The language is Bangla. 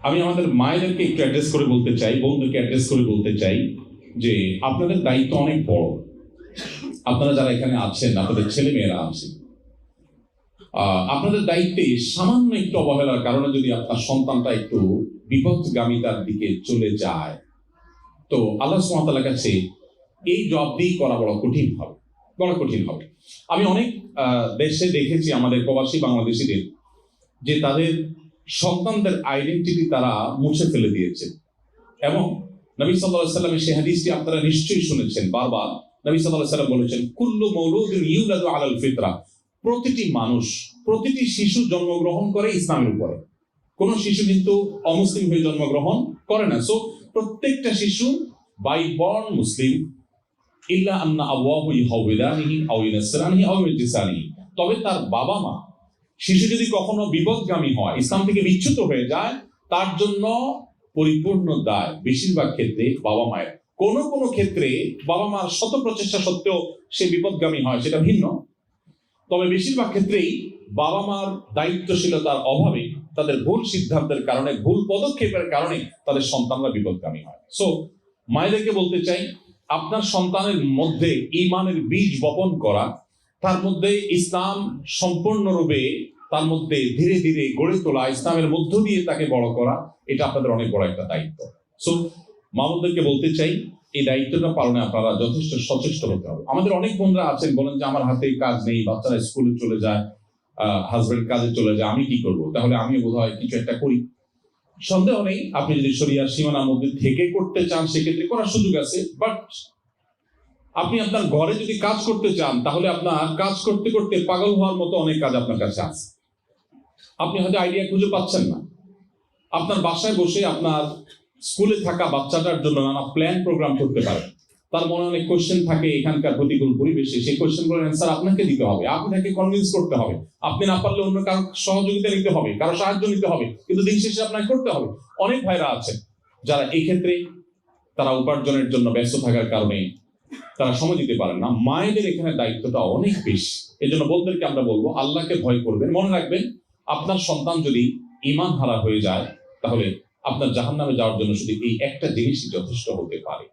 আমি আমাদের মায়েদেরকে একটু অ্যাড্রেস করে বলতে চাই, বোনদেরকে অ্যাড্রেস করে বলতে চাই যে আপনাদের দায়িত্ব অনেক বড়। আপনারা যারা এখানে আছেন, আপনাদের ছেলে মেয়েরা আছেন, আপনাদের দায়িত্বে সামান্য একটু অবহেলার কারণে যদি আপনার সন্তানটা একটু বিপদগামিতার দিকে চলে যায়, তো আল্লাহ সুবহানাহু ওয়া তাআলার কাছে এই জবাবদিহি করা বড় কঠিন হবে। আমি অনেক দেশে দেখেছি আমাদের প্রবাসী বাংলাদেশিদের যে তাদের সন্তানদের আইডেন্টিটি তারা মুছে ফেলে দিয়েছে। এবং নবী সাল্লাল্লাহু আলাইহি ওয়াসাল্লামের সেই হাদিসটি আপনারা নিশ্চয়ই শুনেছেন। বারবার নবী সাল্লাল্লাহু আলাইহি ওয়াসাল্লাম বলেছেন, কুল্লু মাউলুদিন ইউলাদু আলাল ফিতরা। প্রতিটি মানুষ, প্রতিটি শিশু জন্মগ্রহণ করে ইসলামের উপরে। কোন শিশু কিন্তু অমুসলিম হয়ে জন্মগ্রহণ করে না। সো প্রত্যেকটা শিশু বাই বর্ন মুসলিম, ইল্লা আন্না আবওয়াহু ইউহাউইদানিহি আও ইউনাসরানিহি আও ইউজিসানিহি। তবে তার বাবা মা, শিশু যদি কখনো বিপদগামী হয়, ইসলাম থেকে বিচ্যুত হয়ে যায়, তার জন্য পরিপূর্ণ দায় বেশিরভাগ ক্ষেত্রে বাবা মায়ের। কোন কোন ক্ষেত্রে বাবা মার শত প্রচেষ্টা সত্ত্বেও সে বিপদগামী হয়, সেটা ভিন্ন। তবে বেশিরভাগ ক্ষেত্রেই বাবা মার দায়িত্বশীলতার অভাবে, তাদের ভুল সিদ্ধান্তের কারণে, ভুল পদক্ষেপের কারণে তাদের সন্তানরা বিপদগামী হয়। সো মায়েদেরকে বলতে চাই, আপনার সন্তানের মধ্যে ঈমানের বীজ বপন করা, তার মধ্যে ইসলাম সম্পূর্ণরূপে তার মধ্যে ধীরে ধীরে গড়ে তোলা, ইসলামের মধ্য দিয়ে তাকে বড় করা, এটা আপনাদের অনেক বড় একটা দায়িত্ব। সো মামুনদেরকে বলতে চাই, এই দায়িত্বটা পালনে আপনারা যথেষ্ট সচেষ্ট হতে হবে। আমাদের অনেক বোনরা আছেন, বলেন যে আমার হাতে কাজ নেই, বাচ্চারা স্কুলে চলে যায়, হাজবেন্ড কাজে চলে যায়, আমি কি করব? তাহলে আমি বোধহয় কিছু একটা করি। সন্দেহ নেই, আপনি যদি শরিয়ার সীমানার মধ্যে থেকে করতে চান, সেক্ষেত্রে করার সুযোগ আছে। বাট আপনি আপনার ঘরে যদি কাজ করতে চান, তাহলে আপনার কাজ করতে করতে পাগল হওয়ার মতো অনেক কাজ আপনার কাছে আছে। আপনি হয়তো আইডিয়া খুঁজে পাচ্ছেন না। আপনার বাসায় বসে আপনার স্কুলে থাকা বাচ্চাটার জন্য নানা প্ল্যান প্রোগ্রাম করতে পারেন। তার মনে অনেক কোয়েশ্চেন থাকে এখানকার প্রতিকূল পরিবেশে, সেই কোয়েশ্চেনগুলোর অ্যান্সার আপনাকে দিতে হবে, আপনাকে কনভিন্স করতে হবে। আপনি না পারলে অন্য কারো সহযোগিতা নিতে হবে, কারো সাহায্য নিতে হবে, কিন্তু দিন শেষে আপনাকে করতে হবে। অনেক ভাইরা আছেন যারা এই ক্ষেত্রে তারা উপার্জনের জন্য ব্যস্ত থাকার কারণে তারা সময় দিতে পারেন না। মায়েদের এখানে দায়িত্বটা অনেক বেশি। এই জন্য বোনদেরকে আমরা বলবো, আল্লাহকে ভয় করবেন। মনে রাখবেন, আপনার সন্তান যদি ঈমান হারা হয়ে যায়, তাহলে আপনার জাহান্নামে যাওয়ার জন্য শুধু এই একটা জিনিসই যথেষ্ট হতে পারে।